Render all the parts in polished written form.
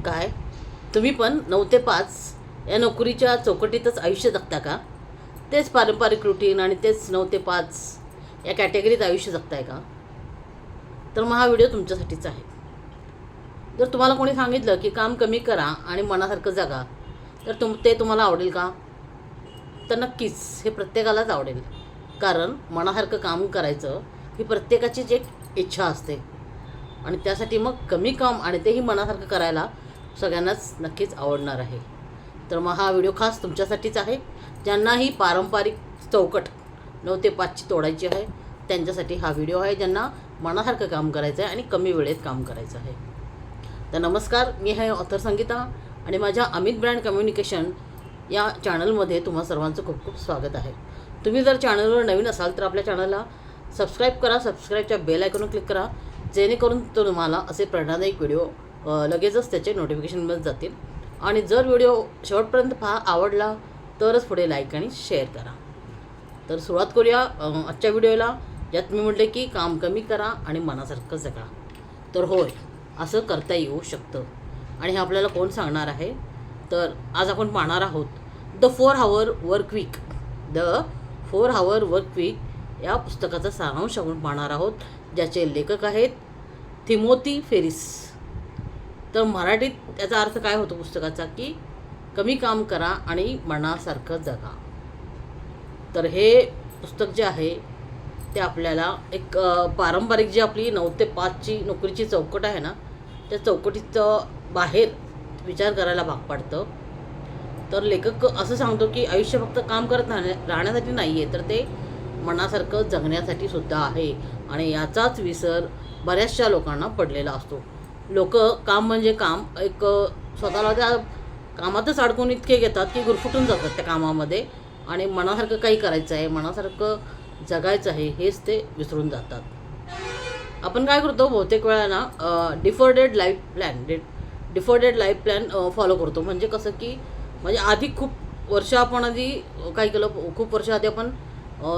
काय तुम्ही पण 9 ते 5 या नोकरीच्या चौकटीतच आयुष्य जगता का? तेच पारंपरिक रुटीन आणि तेच 9 ते 5 या कॅटेगरीत आयुष्य जगताय का? तर मग हा व्हिडिओ तुमच्यासाठीच आहे. जर तुम्हाला कोणी सांगितलं की काम कमी करा आणि मनासारखं जगा, तर ते तुम्हाला आवडेल का? तर नक्कीच हे प्रत्येकालाच आवडेल. कारण मनासारखं काम करायचं ही प्रत्येकाचीच एक इच्छा असते आणि त्यासाठी मग कमी काम आणि तेही मनासारखं करायला सगळ्यांनाच नक्कीच आवडणार आहे. तर मग हा व्हिडिओ खास तुमच्यासाठीच आहे. ज्यांना ही पारंपरिक चौकट 9 ते 5ची तोडायची आहे त्यांच्यासाठी हा व्हिडिओ आहे. ज्यांना मनासारखं काम करायचं आहे आणि कमी वेळेत काम करायचं आहे. तर नमस्कार, मी आहे ऑथर संगीता आणि माझ्या अमित ब्रँड कम्युनिकेशन या चॅनलमध्ये तुम्हा सर्वांचं खूप खूप स्वागत आहे. तुम्ही जर चॅनलवर नवीन असाल तर आपल्या चॅनलला सबस्क्राईब करा. सबस्क्राईबच्या बेल आयकॉनवर क्लिक करा, जेणेकरून तुम्हाला असे प्रेरणादायक व्हिडिओ लगेचच त्याचे नोटिफिकेशन मिळत जातील. आणि जर व्हिडिओ शेवटपर्यंत आवडला तरच पुढे लाईक आणि शेअर करा. तर सुरुवात करूया आजच्या व्हिडिओला, ज्यात मी म्हटले की काम कमी करा आणि मनासारखं जगा. तर होय, असं करता येऊ शकतं. आणि हे आपल्याला कोण सांगणार आहे? तर आज आपण पाहणार आहोत the 4 Hour work week. The 4 Hour work week या पुस्तकाचा सारांश आपण पाहणार आहोत, ज्याचे लेखक आहेत थिमोथी फेरिस. तर मराठीत त्याचा अर्थ काय होतो पुस्तकाचा, की कमी काम करा आणि मनासारखं जगा. तर हे पुस्तक जे आहे ते आपल्याला एक पारंपरिक जी आपली 9 ते 5ची नोकरीची चौकट आहे ना, त्या चौकटीत बाहेर विचार करायला भाग पाडतं. तर लेखक असं सांगतो की आयुष्य फक्त काम करत राहण्यासाठी नाही आहे, तर ते मनासारखं जगण्यासाठी सुद्धा आहे. आणि याचाच विसर बऱ्याचशा लोकांना पडलेला असतो. लोक काम म्हणजे काम एक स्वतःला त्या कामातच अडकून इतके घेतात की गुरफुटून जातात त्या कामामध्ये आणि मनासारखं काही करायचं आहे, मनासारखं जगायचं आहे हेच ते विसरून जातात. आपण काय करतो बहुतेक वेळा ना, डिफर्डेड लाईफ प्लॅन फॉलो करतो. म्हणजे कसं की म्हणजे आधी खूप वर्ष आपण आधी काय केलं, खूप वर्ष आधी आपण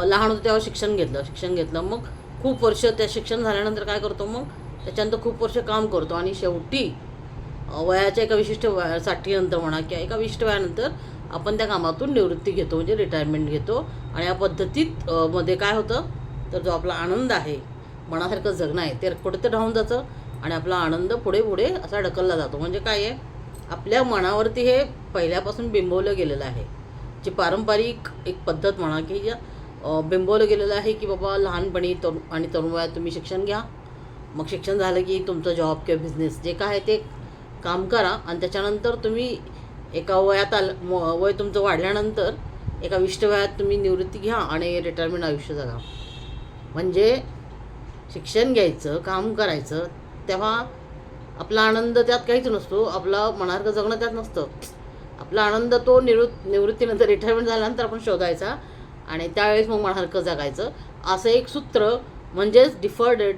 लहान होतो तेव्हा शिक्षण घेतलं. मग खूप वर्ष त्या शिक्षण झाल्यानंतर काय करतो, मग त्याच्यानंतर खूप वर्ष काम करतो आणि शेवटी वयाच्या एका विशिष्ट 60 नंतर म्हणा किंवा एका विशिष्ट वयानंतर आपण त्या कामातून निवृत्ती घेतो, म्हणजे रिटायरमेंट घेतो. आणि या पद्धतीत मध्ये काय होतं, तर जो आपला आनंद आहे, मनासारखं जगणं आहे, ते कुठे राहून जातं आणि आपला आनंद पुढे पुढे असा ढकलला जातो. म्हणजे काय आहे, आपल्या मनावरती हे पहिल्यापासून बिंबवलं गेलेलं आहे. जी पारंपरिक एक पद्धत म्हणा की ज्या बिंबवलं गेलेलं आहे की बाबा लहानपणी तरुण वयात तुम्ही शिक्षण घ्या, मग शिक्षण झालं की तुमचं जॉब किंवा बिझनेस जे काय आहे ते काम करा आणि त्याच्यानंतर तुम्ही एका वयात वय तुमचं वाढल्यानंतर एका विशिष्ट वयात तुम्ही निवृत्ती घ्या आणि रिटायरमेंट आयुष्य जगा. म्हणजे शिक्षण घ्यायचं, काम करायचं, तेव्हा आपला आनंद त्यात काहीच नसतो, आपला मनासारखं जगणं त्यात नसतं. आपला आनंद तो निवृत्तीनंतर रिटायरमेंट झाल्यानंतर आपण शोधायचा आणि त्यावेळेस मग मनासारखं जगायचं. असं एक सूत्र म्हणजेच डिफर्डेड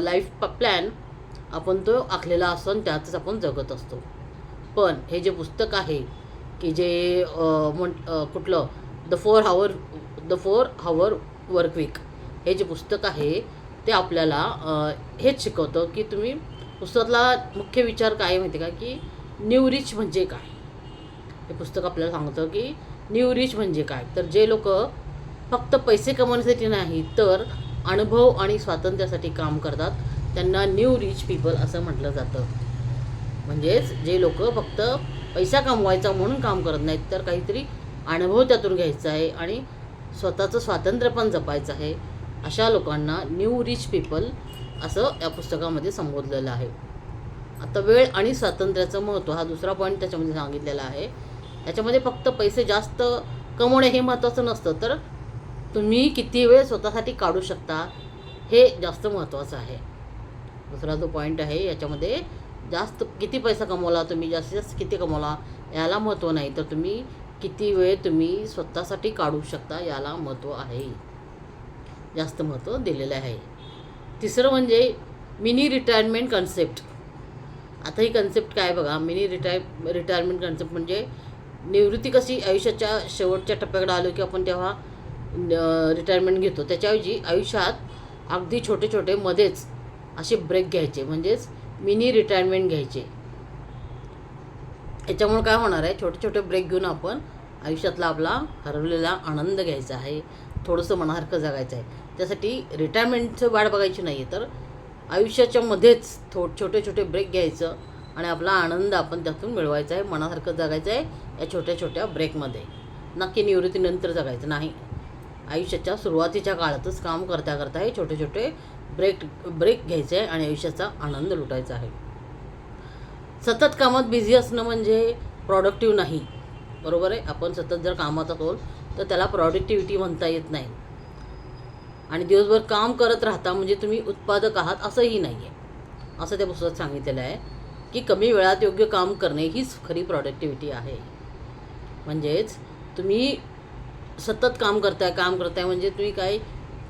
लाईफ प्लॅन आपण तो आखलेला असतो आणि त्यातच आपण जगत असतो. पण हे जे पुस्तक आहे की जे कुठलं द 4 Hour वर्क वीक हे जे पुस्तक आहे ते आपल्याला हेच शिकवतं की तुम्ही पुस्तकातला मुख्य विचार काय माहिती का, की न्यू रिच म्हणजे काय. हे पुस्तक आपल्याला सांगतं की न्यू रिच म्हणजे काय. तर जे लोक फक्त पैसे कमवण्यासाठी नाही तर अनुभव आणि स्वातंत्र्यासाठी काम करतात त्यांना न्यू रिच पीपल असं म्हटलं जातं. म्हणजेच जे लोक फक्त पैसा कमवायचा म्हणून काम करत नाहीत, तर काहीतरी अनुभव त्यातून घ्यायचा आहे आणि स्वतःचं स्वातंत्र्य पण जपायचं आहे, अशा लोकांना न्यू रिच पीपल असं या पुस्तकामध्ये संबोधलेलं आहे. आता वेळ आणि स्वातंत्र्याचं महत्त्व हा दुसरा पॉईंट त्याच्यामध्ये सांगितलेला आहे. त्याच्यामध्ये फक्त पैसे जास्त कमवणे हे महत्त्वाचं नसतं, तर तुम्ही किती वेळ स्वतःसाठी काढू शकता हे जास्त महत्त्वाचं आहे. दुसरा जो पॉईंट आहे याच्यामध्ये जास्त किती पैसा कमवला तुम्ही, जास्तीत जास्त किती कमवला याला महत्त्व नाही, तर तुम्ही किती वेळ तुम्ही स्वतःसाठी काढू शकता याला महत्त्व आहे, जास्त महत्त्व दिलेलं आहे. तिसरं म्हणजे मिनी रिटायरमेंट कन्सेप्ट. आता ही कन्सेप्ट काय बघा, मिनी रिटायरमेंट कन्सेप्ट म्हणजे निवृत्ती कशी आयुष्याच्या शेवटच्या टप्प्याकडे आलो की आपण तेव्हा रिटायरमेंट घेतो, त्याच्याऐवजी आयुष्यात अगदी छोटे छोटे मध्येच असे ब्रेक घ्यायचे, म्हणजेच मिनी रिटायरमेंट घ्यायचे. याच्यामुळे काय होणार आहे, छोटे छोटे ब्रेक घेऊन आपण आयुष्यातला आपला हरवलेला आनंद घ्यायचा आहे, थोडंसं मनासारखं जगायचं आहे. त्यासाठी रिटायरमेंटचं वाट बघायची नाही आहे, तर आयुष्याच्या मध्येच छोटे छोटे ब्रेक घ्यायचं आणि आपला आनंद आपण त्यातून मिळवायचा आहे, मनासारखं जगायचं आहे या छोट्या छोट्या ब्रेकमध्ये. नक्की निवृत्तीनंतर जगायचं नाही, आयुष्याच्या सुरुवातीच्या काळातच काम करता करता हे छोटे छोटे ब्रेक घ्यायचे आहे आणि आयुष्याचा आनंद लुटायचा आहे. सतत कामात बिझी असणं म्हणजे प्रॉडक्टिव्ह नाही, बरोबर आहे. आपण सतत जर कामात असेल तर त्याला प्रॉडक्टिव्हिटी म्हणता येत नाही. आणि दिवसभर काम करत राहता म्हणजे तुम्ही उत्पादक आहात असंही नाही आहे. असं त्या पुस्तकात सांगितलेलं आहे की कमी वेळात योग्य काम करणे हीच खरी प्रॉडक्टिव्हिटी आहे. म्हणजेच तुम्ही सतत काम करताय म्हणजे तुम्ही काय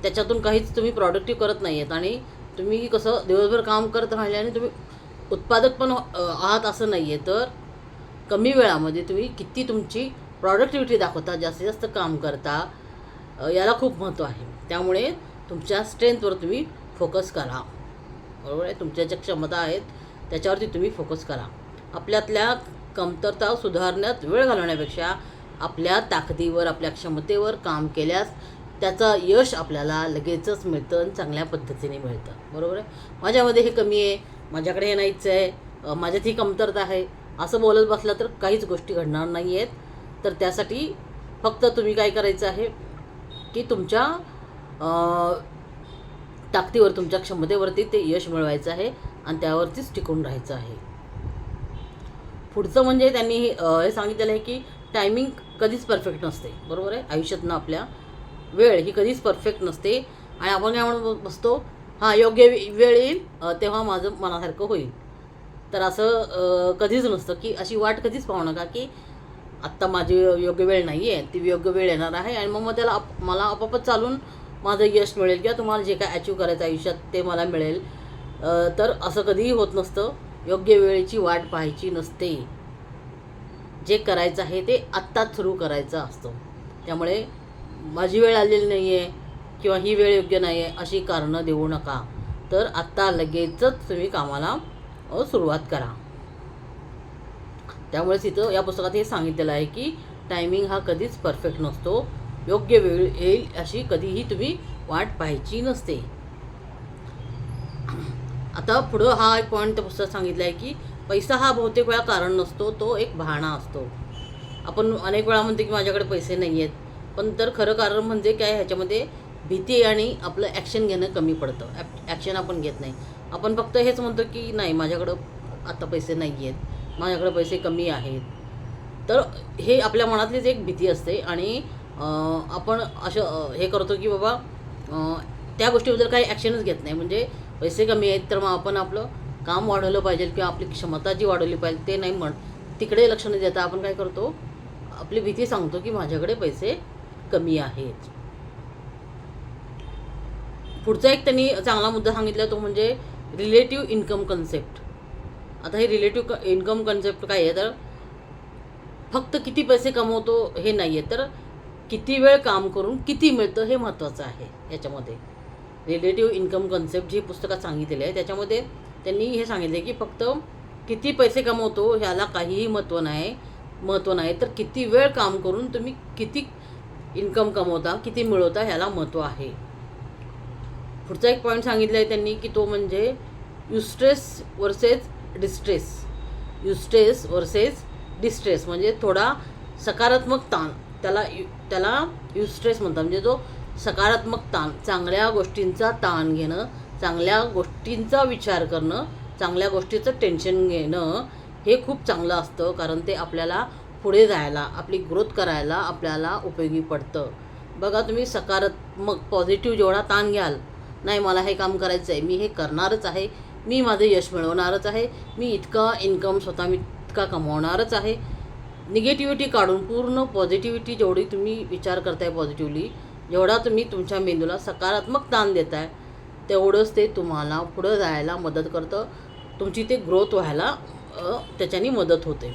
त्याच्यातून काहीच तुम्ही प्रॉडक्टिव्ह करत नाही आहेत. आणि तुम्ही कसं दिवसभर काम करत राहिल्याने तुम्ही उत्पादक पण आहात असं नाही आहे. तर कमी वेळामध्ये तुम्ही किती तुमची प्रॉडक्टिव्हिटी दाखवता, जास्तीत जास्त काम करता, याला खूप महत्त्व आहे. त्यामुळे तुमच्या स्ट्रेंथवर तुम्ही फोकस करा, बरोबर आहे. तुमच्या ज्या क्षमता आहेत त्याच्यावरती तुम्ही फोकस करा. आपल्यातल्या कमतरता सुधारण्यात वेळ घालवण्यापेक्षा आपल्या ताकदीवर, आपल्या क्षमतेवर काम केल्यास त्याचं यश आपल्याला लगेचच मिळतं आणि चांगल्या पद्धतीने मिळतं, बरोबर आहे. माझ्यामध्ये हे कमी आहे, माझ्याकडे हे नाहीच आहे, माझ्यात ही कमतरता आहे असं बोलत बसला तर काहीच गोष्टी घडणार नाही आहेत. तर त्यासाठी फक्त तुम्ही काय करायचं आहे की तुमच्या ताकदीवर, तुमच्या क्षमतेवरती ते यश मिळवायचं आहे आणि त्यावरतीच टिकून राहायचं आहे. पुढचं म्हणजे त्यांनी हे सांगितलेलं आहे की टायमिंग कधीच परफेक्ट नसते, बरोबर आहे. आयुष्यातनं आपल्या वेळ ही कधीच परफेक्ट नसते आणि आपण काय म्हणत बसतो, हां योग्य वेळ येईल तेव्हा माझं मनासारखं होईल. तर असं कधीच नसतं की अशी वाट कधीच पाहू नका की आत्ता माझी योग्य वेळ नाही आहे, ती योग्य वेळ येणार आहे आणि मग त्याला मला आपोआपच चालून माझं यश मिळेल किंवा तुम्हाला जे काय अचीव करायचं आयुष्यात ते मला मिळेल. तर असं कधीही होत नसतं. योग्य वेळेची वाट पाहायची नसते. जे करायचं आहे ते आत्ताच सुरू करायचं असतं. त्यामुळे माझी वेळ आलेली नाही आहे किंवा ही वेळ योग्य नाही आहे अशी कारणं देऊ नका. तर आत्ता लगेचच तुम्ही कामाला सुरुवात करा. त्यामुळेच इथं या पुस्तकात हे सांगितलेलं आहे की टायमिंग हा कधीच परफेक्ट नसतो. योग्य वेळ येईल अशी कधीही तुम्ही वाट पाहायची नसते. आता पुढं हा एक पॉईंट त्या पुस्तकात सांगितलं आहे की पैसा हा बहुतेक वेळा कारण नसतो, तो एक बहाणा असतो. आपण अनेक वेळा म्हणतो की माझ्याकडे पैसे नाही आहेत, पण तर खरं कारण म्हणजे काय, ह्याच्यामध्ये भीती आणि आपलं ॲक्शन घेणं कमी पडतं. ॲक्शन आपण घेत नाही. आपण फक्त हेच म्हणतो की नाही माझ्याकडं आता पैसे नाही आहेत, माझ्याकडे पैसे कमी आहेत. तर हे आपल्या मनातलीच एक भीती असते आणि आपण असं हे करतो की बाबा त्या गोष्टीबद्दल काही ॲक्शनच घेत नाही. म्हणजे पैसे कमी आहेत तर मग आपण आपलं काम वाढवलं पाहिजे किंवा आपली क्षमता जी वाढवली पाहिजे ते नाही तिकडे लक्ष न देता आपण काय करतो, आपली भीती सांगतो की माझ्याकडे पैसे कमी आहेत. पुढचा एक त्यांनी चांगला मुद्दा सांगितला तो म्हणजे रिलेटिव्ह इन्कम कन्सेप्ट. आता हे रिलेटिव्ह इन्कम कन्सेप्ट काय आहे, तर फक्त किती पैसे कमवतो हे नाही आहे, तर किती वेळ काम करून किती मिळतं हे महत्त्वाचं आहे. याच्यामध्ये रिलेटिव्ह इन्कम कन्सेप्ट जी पुस्तकात सांगितलेली आहे त्याच्यामध्ये त्यांनी हे सांगितले की फक्त किती पैसे कमवतो ह्याला काहीही महत्त्व नाही, तर किती वेळ काम करून तुम्ही किती इन्कम कमवता, किती मिळवता ह्याला महत्त्व आहे. पुढचा एक पॉईंट सांगितला आहे त्यांनी की तो म्हणजे युस्ट्रेस वर्सेस डिस्ट्रेस. म्हणजे थोडा सकारात्मक ताण, त्याला युस्ट्रेस म्हणतात. म्हणजे जो सकारात्मक ताण, चांगल्या गोष्टींचा ताण घेणं, चांगल्या गोष्टींचा विचार करणं, चांगल्या गोष्टीचं टेन्शन घेणं हे खूप चांगलं असतं. कारण ते आपल्याला पुढे जायला, आपली ग्रोथ करायला आपल्याला उपयोगी पडतं. बघा तुम्ही सकारात्मक पॉझिटिव्ह जेवढा ताण घ्याल, नाही मला हे काम करायचं आहे, मी हे करणारच आहे, मी माझं यश मिळवणारच आहे, मी इतका इन्कम स्वतः मी इतका कमवणारच आहे, निगेटिव्हिटी काढून पूर्ण पॉझिटिव्हिटी जेवढी तुम्ही विचार करताय पॉझिटिव्हली, जेवढा तुम्ही तुमच्या मेंदूला सकारात्मक ताण देताय तेवढंच ते तुम्हाला पुढं जायला मदत करतं. तुमची ते ग्रोथ व्हायला त्याच्यानी मदत होते.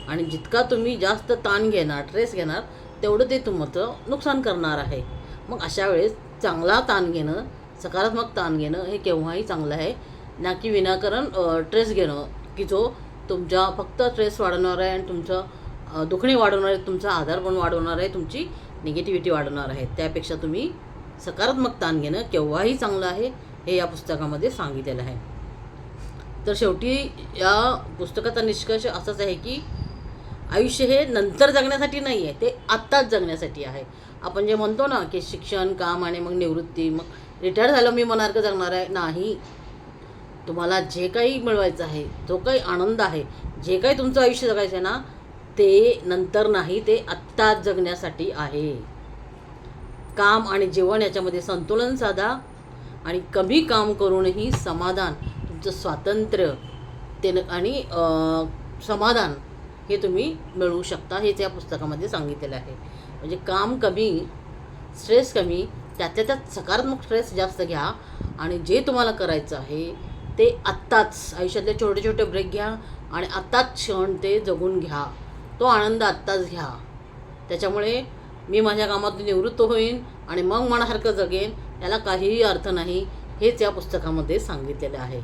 आणि जितका तुम्ही जास्त ताण घेणार, स्ट्रेस घेणार, तेवढं ते तुमचं नुकसान करणार आहे. मग अशा वेळेस चांगला ताण घेणं, सकारात्मक ताण घेणं हे केव्हाही चांगलं आहे, ना की विनाकारण स्ट्रेस घेणं की जो तुमच्या फक्त स्ट्रेस वाढवणार आहे आणि तुमचं दुखणे वाढवणार आहे, तुमचा आधार पण वाढवणार आहे, तुमची निगेटिव्हिटी वाढवणार आहे. त्यापेक्षा तुम्ही सकारात्मक ताण घेणं केव्हाही चांगलं आहे, हे या पुस्तकामध्ये सांगितलेलं आहे. तर शेवटी या पुस्तकाचा निष्कर्ष असाच आहे की आयुष्य हे नंतर जगण्यासाठी नाही आहे, ते आत्ताच जगण्यासाठी आहे. आपण जे म्हणतो ना की शिक्षण, काम आणि मग निवृत्ती, मग रिटायर झालं मी मनासारखं जगणार आहे, नाही. तुम्हाला जे काही मिळवायचं आहे, जो काही आनंद आहे, जे काही तुमचं आयुष्य जगायचं आहे ना, ते नंतर नाही, ते आत्ताच जगण्यासाठी आहे. काम आणि जीवन याच्यामध्ये संतुलन साधा आणि कमी काम करूनही समाधान, तुमचं स्वातंत्र्य ते आणि समाधान हे तुम्ही मिळवू शकता, हेच या पुस्तकामध्ये सांगितलेलं आहे. म्हणजे काम कमी, स्ट्रेस कमी, त्यातल्या त्यात सकारात्मक स्ट्रेस जास्त घ्या आणि जे तुम्हाला करायचं आहे ते आत्ताच, आयुष्यातले छोटे छोटे ब्रेक घ्या आणि आत्ताच क्षण ते जगून घ्या, तो आनंद आत्ताच घ्या. त्याच्यामुळे मी माझ्या कामातून निवृत्त होईन आणि मग मनासारखं जगेन, याला काहीही अर्थ नाही, हेच या पुस्तकामध्ये सांगितलेलं आहे.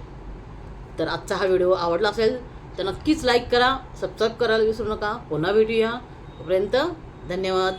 तर आजचा हा व्हिडिओ आवडला असेल तर नक्कीच लाईक करा, सबस्क्राईब करायला विसरू नका. पुन्हा भेटूया, तोपर्यंत धन्यवाद.